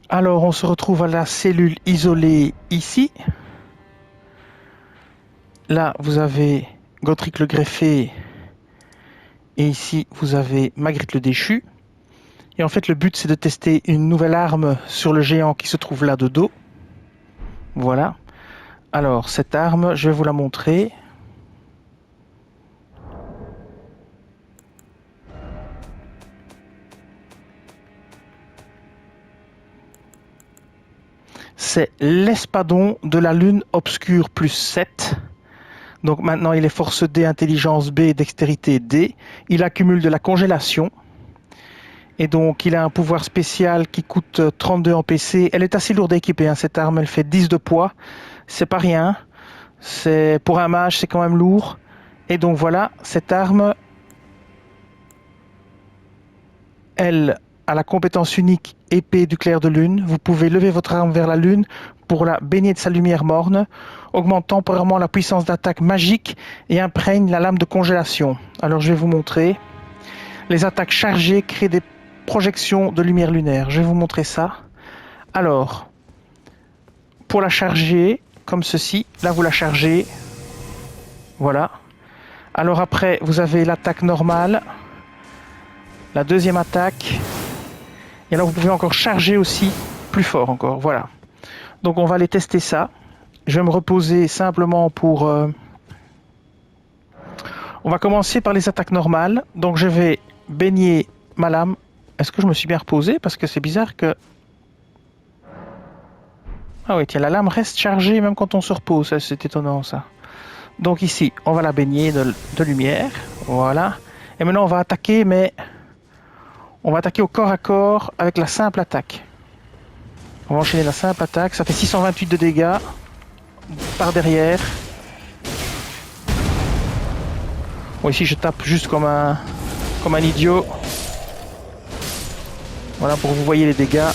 Alors, on se retrouve à la cellule isolée ici. Là, vous avez Gotrek le greffé. Et ici, vous avez Magritte le déchu. Et en fait, le but, c'est de tester une nouvelle arme sur le géant qui se trouve là de dos. Voilà. Alors, cette arme, je vais vous la montrer. C'est l'espadon de la lune obscure plus 7. Donc maintenant, il est force D, intelligence B, dextérité D. Il accumule de la congélation. Et donc, il a un pouvoir spécial qui coûte 32 en PC. Elle est assez lourde à équiper, hein, cette arme. Elle fait 10 de poids. C'est pas rien. Pour un mage, c'est quand même lourd. Et donc voilà, cette arme, elle a la compétence unique épée du clair de lune. Vous pouvez lever votre arme vers la lune pour la baigner de sa lumière morne, augmente temporairement la puissance d'attaque magique et imprègne la lame de congélation. Alors je vais vous montrer. Les attaques chargées créent des projections de lumière lunaire. Je vais vous montrer ça. Alors, pour la charger, comme ceci, là vous la chargez. Voilà. Alors après, vous avez l'attaque normale, la deuxième attaque. Et alors vous pouvez encore charger aussi plus fort encore. Voilà. Donc on va aller tester ça. Je vais me reposer simplement pour... On va commencer par les attaques normales. Donc je vais baigner ma lame. Est-ce que je me suis bien reposé? Parce que c'est bizarre que... Ah oui, tiens, la lame reste chargée même quand on se repose. C'est étonnant ça. Donc ici, on va la baigner de lumière. Voilà. Et maintenant, on va attaquer, mais... On va attaquer au corps à corps avec la simple attaque. On va enchaîner la simple attaque. Ça fait 628 de dégâts. Par derrière. Bon, ici, je tape juste comme un idiot. Voilà, pour que vous voyez les dégâts.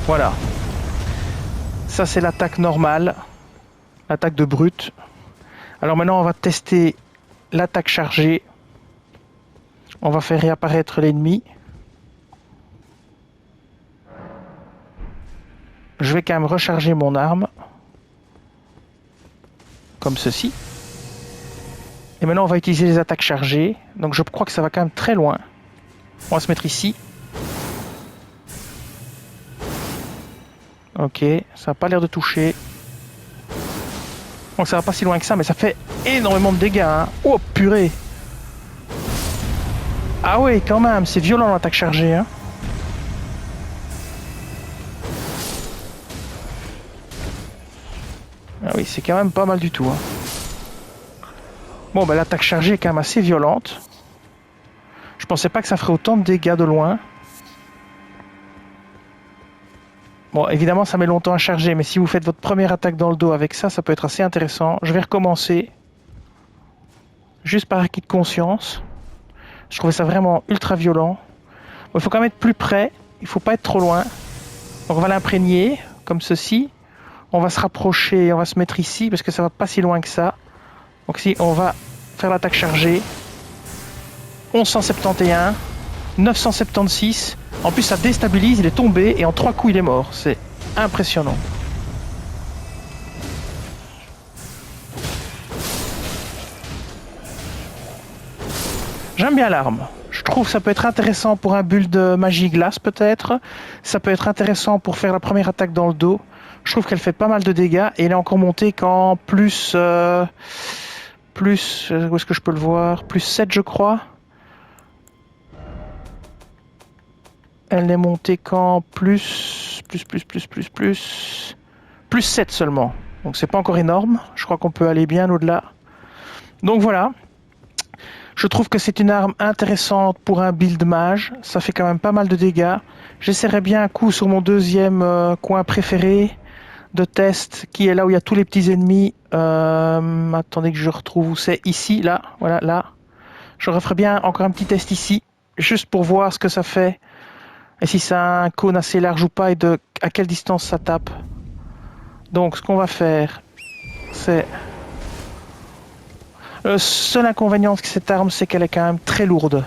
Voilà. Ça, c'est l'attaque normale. L'attaque de brute. Alors maintenant, on va tester l'attaque chargée. On va faire réapparaître l'ennemi. Je vais quand même recharger mon arme. Comme ceci. Et maintenant, on va utiliser les attaques chargées. Donc je crois que ça va quand même très loin. On va se mettre ici. Ok, ça n'a pas l'air de toucher. Donc ça va pas si loin que ça, mais ça fait énormément de dégâts. Hein. Oh purée! Ah oui, quand même, c'est violent l'attaque chargée. Hein. Ah oui, c'est quand même pas mal du tout. Hein. Bon, bah l'attaque chargée est quand même assez violente. Je pensais pas que ça ferait autant de dégâts de loin. Bon, évidemment, ça met longtemps à charger, mais si vous faites votre première attaque dans le dos avec ça, ça peut être assez intéressant. Je vais recommencer. Juste par acquis de conscience. Je trouvais ça vraiment ultra violent. Bon, il faut quand même être plus près. Il faut pas être trop loin. Donc on va l'imprégner, comme ceci. On va se rapprocher, on va se mettre ici, parce que ça va pas si loin que ça. Donc ici, on va faire l'attaque chargée. 1171. 976. En plus, ça déstabilise, il est tombé, et en 3 coups, il est mort. C'est impressionnant. J'aime bien l'arme. Je trouve que ça peut être intéressant pour un build magie glace, peut-être. Ça peut être intéressant pour faire la première attaque dans le dos. Je trouve qu'elle fait pas mal de dégâts, et elle est encore montée qu'en plus... où est-ce que je peux le voir? Plus 7, je crois. Elle n'est montée qu'en plus 7 seulement. Donc c'est pas encore énorme. Je crois qu'on peut aller bien au-delà. Donc voilà. Je trouve que c'est une arme intéressante pour un build mage. Ça fait quand même pas mal de dégâts. J'essaierai bien un coup sur mon deuxième coin préféré de test, qui est là où il y a tous les petits ennemis. Attendez que je retrouve où c'est. Ici, là. Voilà, là. Je referai bien encore un petit test ici. Juste pour voir ce que ça fait. Et si ça a un cône assez large ou pas, et à quelle distance ça tape. Donc ce qu'on va faire, c'est... Le seul inconvénient de cette arme, c'est qu'elle est quand même très lourde.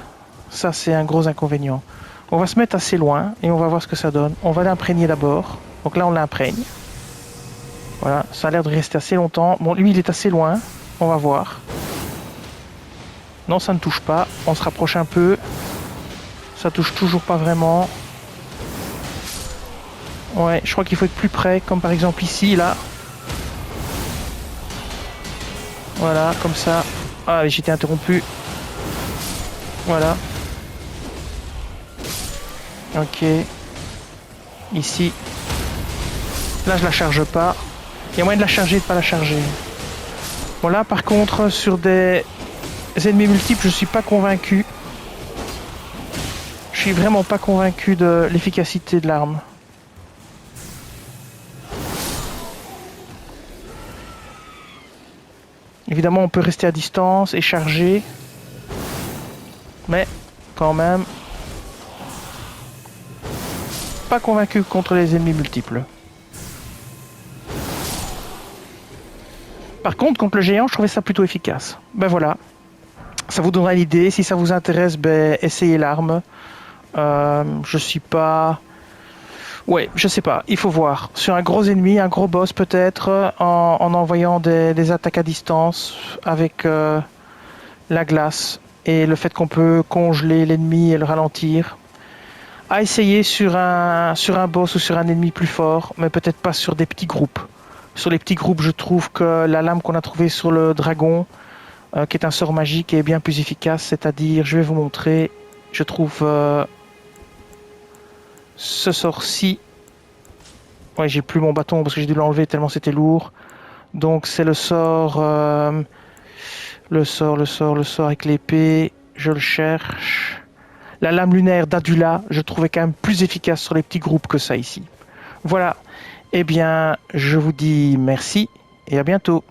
Ça, c'est un gros inconvénient. On va se mettre assez loin et on va voir ce que ça donne. On va l'imprégner d'abord. Donc là, on l'imprègne. Voilà, ça a l'air de rester assez longtemps. Bon, lui, il est assez loin. On va voir. Non, ça ne touche pas. On se rapproche un peu. Ça touche toujours pas vraiment. Ouais, je crois qu'il faut être plus près, comme par exemple ici, là. Voilà, comme ça. Ah, j'ai été interrompu. Voilà. Ok. Ici. Là, je la charge pas. Il y a moyen de la charger et de pas la charger. Bon, là, par contre, sur des ennemis multiples, je suis pas convaincu. Je suis vraiment pas convaincu de l'efficacité de l'arme. Évidemment, on peut rester à distance et charger. Mais, quand même, pas convaincu contre les ennemis multiples. Par contre, contre le géant, je trouvais ça plutôt efficace. Ben voilà. Ça vous donnera l'idée. Si ça vous intéresse, ben, essayez l'arme. Je suis pas... Ouais, je sais pas, il faut voir. Sur un gros ennemi, un gros boss peut-être, en envoyant des attaques à distance avec la glace et le fait qu'on peut congeler l'ennemi et le ralentir. À essayer sur un boss ou sur un ennemi plus fort, mais peut-être pas sur des petits groupes. Sur les petits groupes, je trouve que la lame qu'on a trouvée sur le dragon, qui est un sort magique, est bien plus efficace. C'est-à-dire, je vais vous montrer, je trouve ce sort-ci. Ouais, j'ai plus mon bâton parce que j'ai dû l'enlever tellement c'était lourd. Donc c'est le sort, le sort avec l'épée. Je le cherche. La lame lunaire d'Adula, je trouvais quand même plus efficace sur les petits groupes que ça ici. Voilà. Eh bien, je vous dis merci et à bientôt.